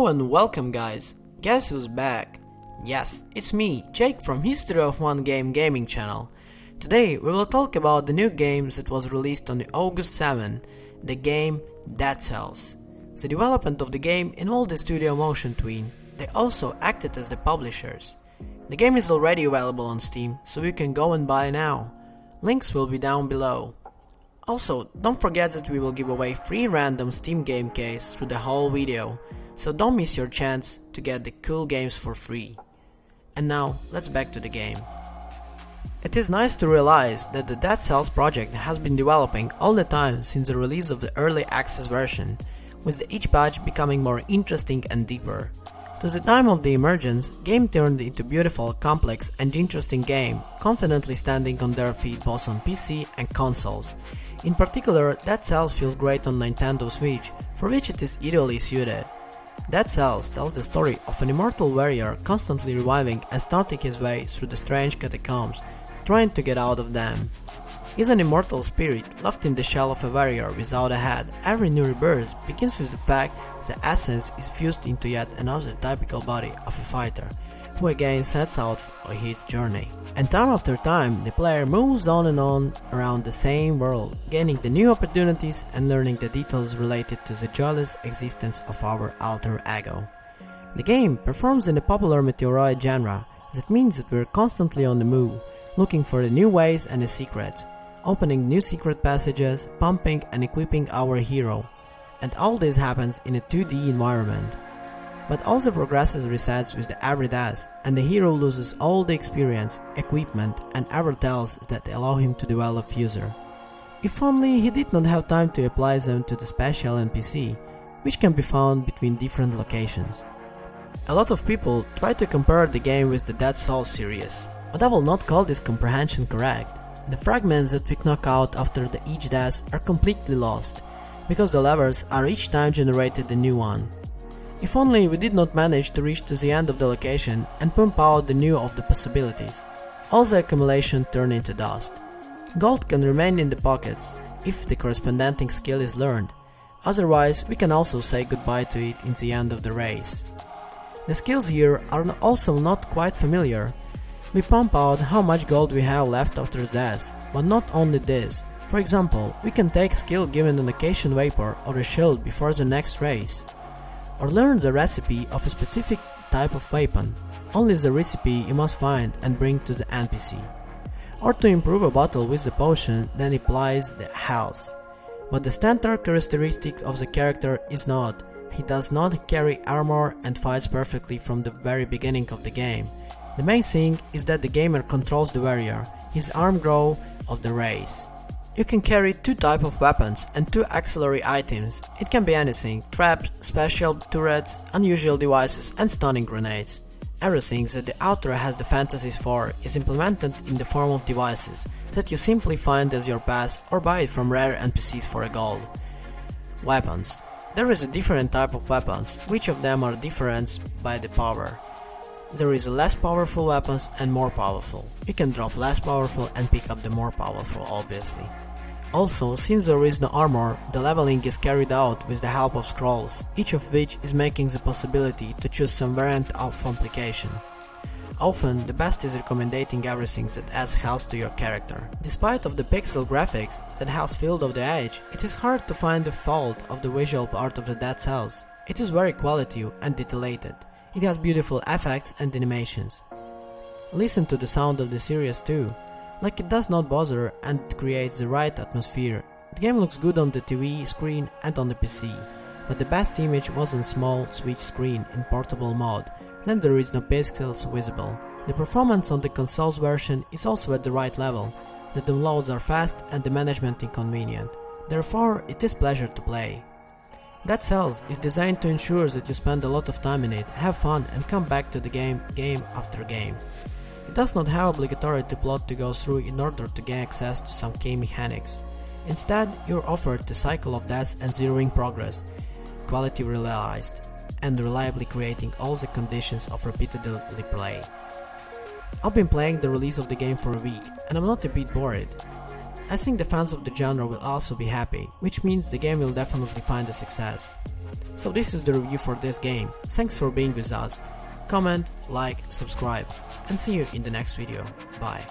Hello and welcome guys, guess who's back? Yes, it's me, Jake from History of One Game gaming channel. Today we will talk about the new game that was released on August 7, the game Dead Cells. The development of the game involved the studio Motion Twin. They also acted as the publishers. The game is already available on Steam, so you can go and buy now. Links will be down below. Also, don't forget that we will give away free random Steam game keys through the whole video, so don't miss your chance to get the cool games for free. And now, let's back to the game. It is nice to realize that the Dead Cells project has been developing all the time since the release of the early access version, with each patch becoming more interesting and deeper. To the time of the emergence, game turned into beautiful, complex and interesting game, confidently standing on their feet both on PC and consoles. In particular, Dead Cells feels great on Nintendo Switch, for which it is ideally suited. Dead Cells tells the story of an immortal warrior constantly reviving and starting his way through the strange catacombs, trying to get out of them. He's an immortal spirit locked in the shell of a warrior without a head. Every new rebirth begins with the fact that the essence is fused into yet another typical body of a fighter, who again sets out for his journey. And time after time, the player moves on and on around the same world, gaining the new opportunities and learning the details related to the joyless existence of our alter ego. The game performs in the popular metroidvania genre. That means that we're constantly on the move, looking for the new ways and the secrets, opening new secret passages, pumping and equipping our hero. And all this happens in a 2D environment. But all the progress resets with every death, and the hero loses all the experience, equipment and ever tells that allow him to develop further. If only he did not have time to apply them to the special NPC, which can be found between different locations. A lot of people try to compare the game with the Dead Souls series, but I will not call this comprehension correct. The fragments that we knock out after each death are completely lost, because the levels are each time generated a new one. If only we did not manage to reach to the end of the location and pump out the new of the possibilities. All the accumulation turn into dust. Gold can remain in the pockets if the corresponding skill is learned, otherwise we can also say goodbye to it in the end of the race. The skills here are also not quite familiar. We pump out how much gold we have left after death, but not only this. For example, we can take skill given an location vapor or a shield before the next race, or learn the recipe of a specific type of weapon. Only the recipe you must find and bring to the NPC. Or to improve a bottle with the potion, then applies the health. But the standard characteristic of the character is not. He does not carry armor and fights perfectly from the very beginning of the game. The main thing is that the gamer controls the warrior, his arm grow of the race. You can carry two types of weapons and two auxiliary items. It can be anything: traps, special turrets, unusual devices and stunning grenades. Everything that the author has the fantasies for is implemented in the form of devices that you simply find as your path or buy it from rare NPCs for a gold. Weapons. There is a different type of weapons, which of them are different by the power. There is a less powerful weapons and more powerful. You can drop less powerful and pick up the more powerful, obviously. Also, since there is no armor, the leveling is carried out with the help of scrolls, each of which is making the possibility to choose some variant of application. Often, the best is recommending everything that adds health to your character. Despite of the pixel graphics that has filled of the edge, it is hard to find the fault of the visual part of the Dead Cells. It is very quality and detailed. It has beautiful effects and animations. Listen to the sound of the series too. Like, it does not bother and creates the right atmosphere. The game looks good on the TV screen and on the PC, but the best image was on small Switch screen in portable mode, then there is no pixels visible. The performance on the consoles version is also at the right level, the downloads are fast and the management inconvenient, therefore it is pleasure to play. Dead Cells is designed to ensure that you spend a lot of time in it, have fun and come back to the game after game. It does not have obligatory plot to go through in order to gain access to some key mechanics. Instead, you're offered the cycle of death and zeroing progress, quality realized, and reliably creating all the conditions of repeatedly play. I've been playing the release of the game for a week, and I'm not a bit bored. I think the fans of the genre will also be happy, which means the game will definitely find a success. So this is the review for this game. Thanks for being with us. Comment, like, subscribe, and see you in the next video. Bye.